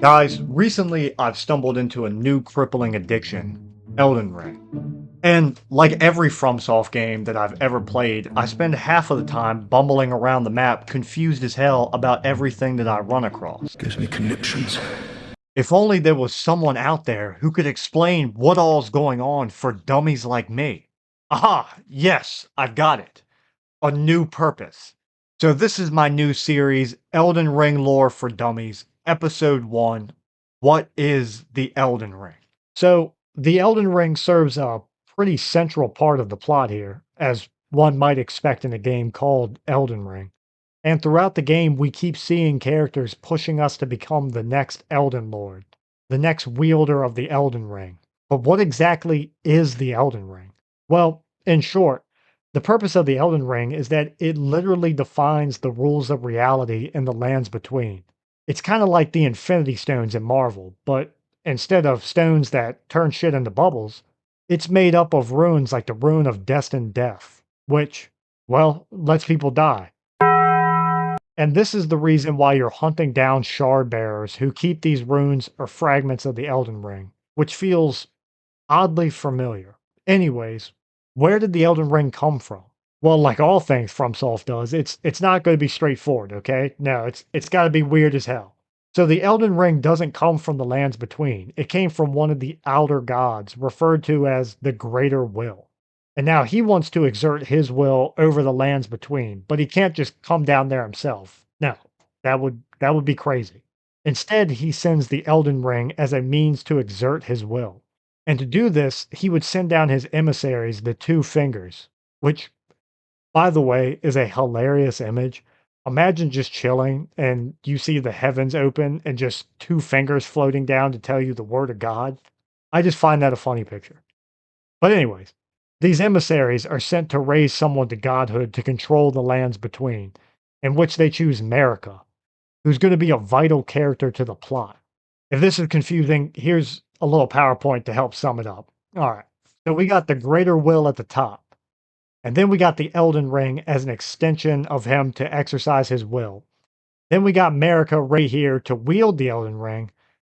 Guys, recently I've stumbled into a new crippling addiction, Elden Ring. And like every FromSoft game that I've ever played, I spend half of the time bumbling around the map confused as hell about everything that I run across. Gives me conniptions. If only there was someone out there who could explain what all's going on for dummies like me. Aha, yes, I've got it. A new purpose. So this is my new series, Elden Ring Lore for Dummies, Episode 1. What is the Elden Ring? So the Elden Ring serves a pretty central part of the plot here, as one might expect in a game called Elden Ring. And throughout the game, we keep seeing characters pushing us to become the next Elden Lord, the next wielder of the Elden Ring. But what exactly is the Elden Ring? Well, in short, the purpose of the Elden Ring is that it literally defines the rules of reality in the lands between. It's kind of like the Infinity Stones in Marvel, but instead of stones that turn shit into bubbles, it's made up of runes like the rune of destined death, which, well, lets people die. And this is the reason why you're hunting down shard bearers who keep these runes or fragments of the Elden Ring, which feels oddly familiar. Anyways, where did the Elden Ring come from? Well, like all things FromSoft does, it's not going to be straightforward, okay? No, it's got to be weird as hell. So the Elden Ring doesn't come from the lands between. It came from one of the outer gods, referred to as the Greater Will. And now he wants to exert his will over the lands between, but he can't just come down there himself. No, that would be crazy. Instead, he sends the Elden Ring as a means to exert his will. And to do this, he would send down his emissaries, the two fingers, which, by the way, is a hilarious image. Imagine just chilling and you see the heavens open and just two fingers floating down to tell you the word of God. I just find that a funny picture. But, anyways, these emissaries are sent to raise someone to godhood to control the lands between, in which they choose Marika, who's going to be a vital character to the plot. If this is confusing, here's a little PowerPoint to help sum it up. All right. So we got the greater will at the top. And then we got the Elden Ring as an extension of him to exercise his will. Then we got Marika right here to wield the Elden Ring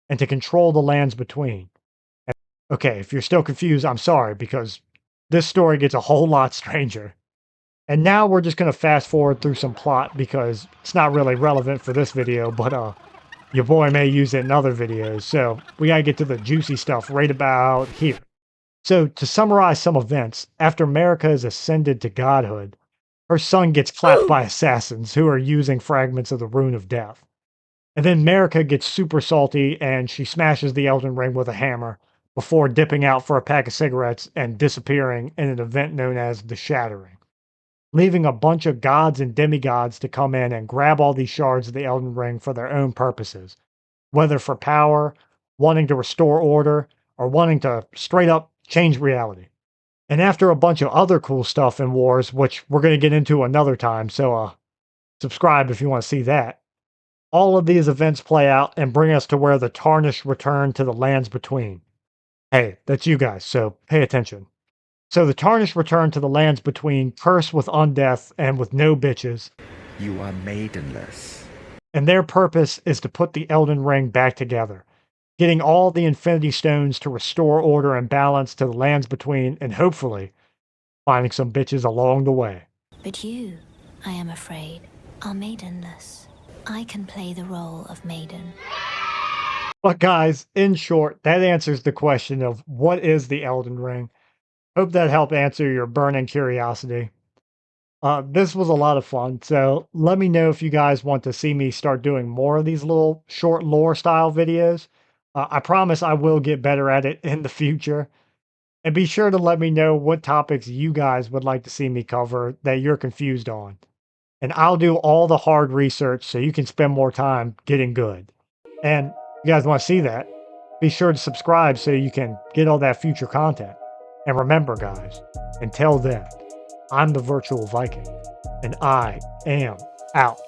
and to control the lands between. And, okay, if you're still confused, I'm sorry, because this story gets a whole lot stranger. And now we're just going to fast forward through some plot because it's not really relevant for this video, but your boy may use it in other videos, so we gotta get to the juicy stuff right about here. So, to summarize some events, after Marika is ascended to godhood, her son gets clapped by assassins who are using fragments of the Rune of Death. And then Marika gets super salty and she smashes the Elden Ring with a hammer before dipping out for a pack of cigarettes and disappearing in an event known as the Shattering, leaving a bunch of gods and demigods to come in and grab all these shards of the Elden Ring for their own purposes, whether for power, wanting to restore order, or wanting to straight up change reality. And after a bunch of other cool stuff in Wars, which we're going to get into another time, so subscribe if you want to see that. All of these events play out and bring us to where the Tarnished return to the lands between. Hey, that's you guys, so pay attention. So the Tarnished return to the lands between, cursed with undeath and with no bitches. You are maidenless. And their purpose is to put the Elden Ring back together, getting all the Infinity Stones to restore order and balance to the lands between, and hopefully finding some bitches along the way. But you, I am afraid, are maidenless. I can play the role of maiden. But guys, in short, that answers the question of what is the Elden Ring. Hope that helped answer your burning curiosity. This was a lot of fun, so let me know if you guys want to see me start doing more of these little short lore style videos. I promise I will get better at it in the future. And be sure to let me know what topics you guys would like to see me cover that you're confused on. And I'll do all the hard research so you can spend more time getting good. And if you guys want to see that, be sure to subscribe so you can get all that future content. And remember, guys, until then, I'm the Virtual Viking, and I am out.